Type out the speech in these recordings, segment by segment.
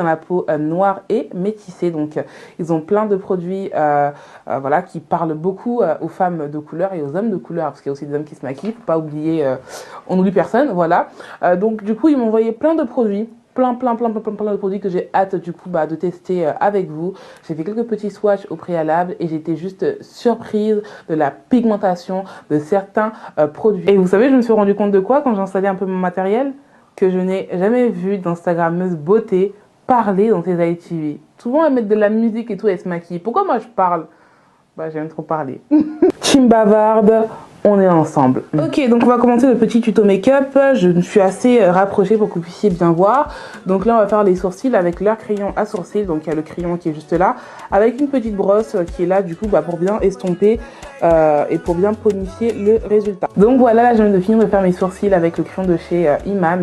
dans la peau noire et métissée. Donc ils ont plein de produits voilà, qui parlent beaucoup aux femmes de couleur et aux hommes de couleur, parce qu'il y a aussi des hommes qui se maquillent, faut pas oublier, on n'oublie personne, voilà. Donc du coup ils m'ont envoyé plein de produits, plein de produits que j'ai hâte du coup de tester avec vous. J'ai fait quelques petits swatchs au préalable et j'étais juste surprise de la pigmentation de certains produits. Et vous savez, je me suis rendu compte de quoi quand j'ai installé un peu mon matériel? Que je n'ai jamais vu d'instagrammeuse beauté parler dans ses IGTV. Souvent, elles mettent de la musique et tout, elles se maquillent. Pourquoi moi je parle? Bah, j'aime trop parler. Team bavarde, on est ensemble. Ok, donc on va commencer le petit tuto make-up. Je me suis assez rapprochée pour que vous puissiez bien voir. Donc là, on va faire les sourcils avec leur crayon à sourcils. Donc il y a le crayon qui est juste là, avec une petite brosse qui est là du coup pour bien estomper et pour bien ponifier le résultat. Donc voilà, là je viens de finir de faire mes sourcils avec le crayon de chez Iman.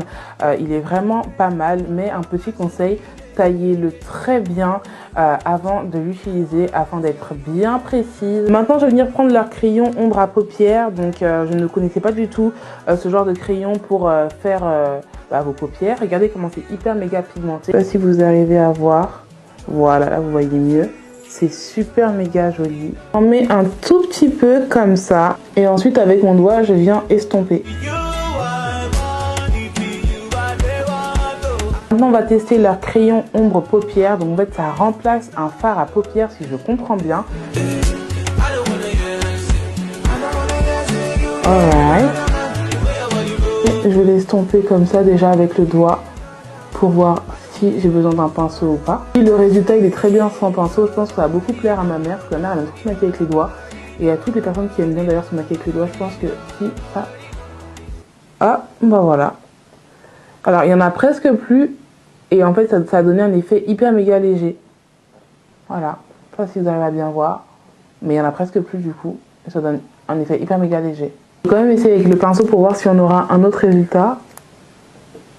Il est vraiment pas mal, mais un petit conseil, taillez-le très bien avant de l'utiliser afin d'être bien précise. Maintenant, je vais venir prendre leur crayon ombre à paupières. Donc, je ne connaissais pas du tout ce genre de crayon pour faire vos paupières. Regardez comment c'est hyper méga pigmenté. Je ne sais pas si vous arrivez à voir. Voilà, là vous voyez mieux. C'est super méga joli. On met un tout petit peu comme ça. Et ensuite, avec mon doigt, je viens estomper. Maintenant, on va tester leur crayon ombre paupières. Donc, en fait, ça remplace un fard à paupières, si je comprends bien. Alright. Je vais l'estomper comme ça, déjà avec le doigt, pour voir si j'ai besoin d'un pinceau ou pas. Et le résultat, il est très bien sans pinceau. Je pense que ça va beaucoup plaire à ma mère, parce que ma mère, elle aime trop se maquiller avec les doigts. Et à toutes les personnes qui aiment bien d'ailleurs se maquiller avec les doigts, je pense que si ça... Ah, bah voilà. Alors, il y en a presque plus. Et en fait, ça a donné un effet hyper méga léger. Voilà. Je ne sais pas si vous arrivez à bien voir. Mais il y en a presque plus du coup. Et ça donne un effet hyper méga léger. Je vais quand même essayer avec le pinceau pour voir si on aura un autre résultat.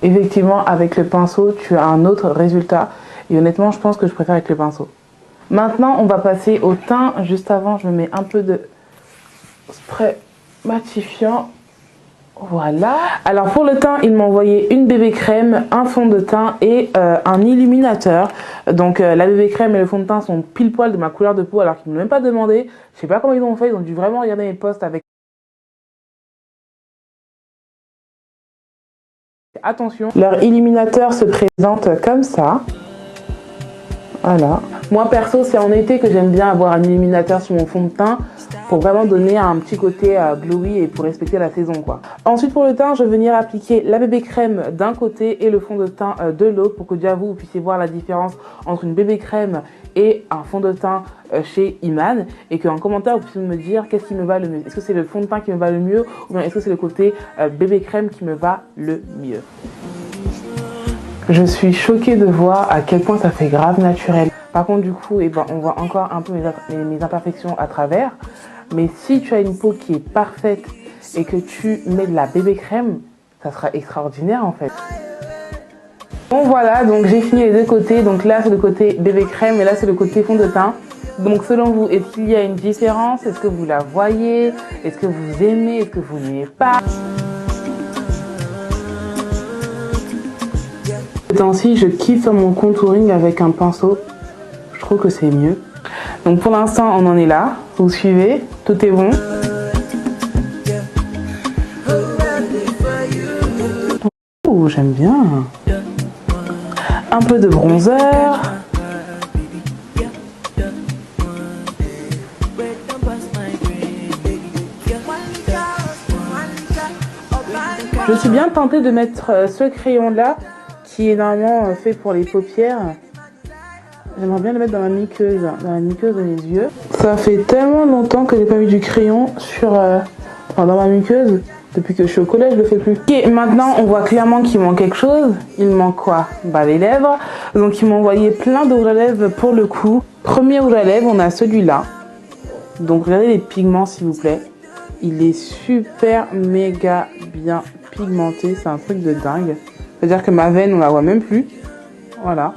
Effectivement, avec le pinceau, tu as un autre résultat. Et honnêtement, je pense que je préfère avec le pinceau. Maintenant, on va passer au teint. Juste avant, je mets un peu de spray matifiant. Voilà. Alors pour le teint, il m'a envoyé une bébé crème, un fond de teint et un illuminateur. Donc la bébé crème et le fond de teint sont pile poil de ma couleur de peau alors qu'ils ne m'ont même pas demandé. Je sais pas comment ils ont fait, ils ont dû vraiment regarder mes posts avec attention. Leur illuminateur se présente comme ça. Voilà. Moi perso, c'est en été que j'aime bien avoir un illuminateur sur mon fond de teint pour vraiment donner un petit côté glowy et pour respecter la saison quoi. Ensuite pour le teint, je vais venir appliquer la bébé crème d'un côté et le fond de teint de l'autre pour que déjà vous puissiez voir la différence entre une bébé crème et un fond de teint chez Iman et qu'en commentaire vous puissiez me dire qu'est-ce qui me va le mieux. Est-ce que c'est le fond de teint qui me va le mieux ou bien est-ce que c'est le côté bébé crème qui me va le mieux? Je suis choquée de voir à quel point ça fait grave naturel. Par contre, du coup, on voit encore un peu mes imperfections à travers. Mais si tu as une peau qui est parfaite et que tu mets de la bébé crème, ça sera extraordinaire en fait. Bon voilà, donc j'ai fini les deux côtés. Donc là, c'est le côté bébé crème et là, c'est le côté fond de teint. Donc selon vous, est-ce qu'il y a une différence? Est-ce que vous la voyez? Est-ce que vous aimez? Est-ce que vous n'aimez pas? Ces temps-ci, je kiffe mon contouring avec un pinceau. Je trouve que c'est mieux. Donc pour l'instant, on en est là. Vous suivez, tout est bon. Oh, j'aime bien. Un peu de bronzer. Je suis bien tentée de mettre ce crayon-là, qui est normalement fait pour les paupières. J'aimerais bien le mettre dans la muqueuse de mes yeux. Ça fait tellement longtemps que j'ai pas mis du crayon dans ma muqueuse. Depuis que je suis au collège, je le fais plus. Ok, maintenant on voit clairement qu'il manque quelque chose. Il manque quoi? Bah les lèvres. Donc ils m'ont envoyé plein de rouge à lèvres pour le coup. Premier rouge à lèvres, on a celui-là. Donc regardez les pigments s'il vous plaît. Il est super méga bien pigmenté. C'est un truc de dingue. C'est-à-dire que ma veine, on la voit même plus. Voilà.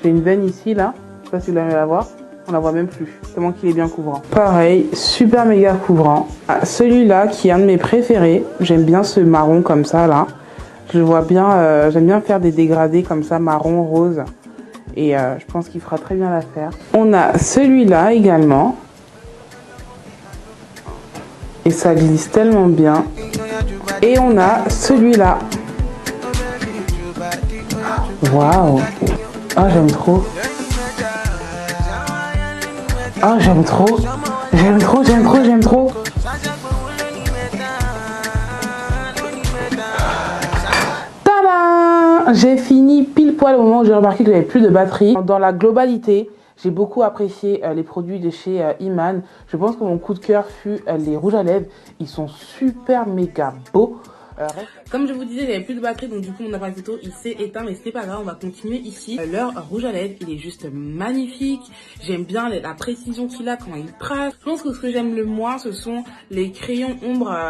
J'ai une veine ici, là. Je sais pas si vous arrivez à la voir. On la voit même plus. Tellement qu'il est bien couvrant. Pareil, super méga couvrant. Ah, celui-là, qui est un de mes préférés. J'aime bien ce marron comme ça, là. Je vois bien, j'aime bien faire des dégradés comme ça, marron, rose. et je pense qu'il fera très bien l'affaire. On a celui-là également. Et ça glisse tellement bien. Et on a celui-là. Waouh! Oh, j'aime trop. Oh, j'aime trop. J'aime trop, j'aime trop, j'aime trop. Tadam! J'ai fini pile poil au moment où j'ai remarqué que j'avais plus de batterie. Dans la globalité, j'ai beaucoup apprécié les produits de chez Iman. Je pense que mon coup de cœur fut les rouges à lèvres. Ils sont super méga beaux. Comme je vous disais, j'avais plus de batterie, donc du coup mon appareil photo il s'est éteint, mais c'est pas grave, on va continuer ici. Leur rouge à lèvres, il est juste magnifique. J'aime bien la précision qu'il a quand il trace. Je pense que ce que j'aime le moins, ce sont les crayons ombre.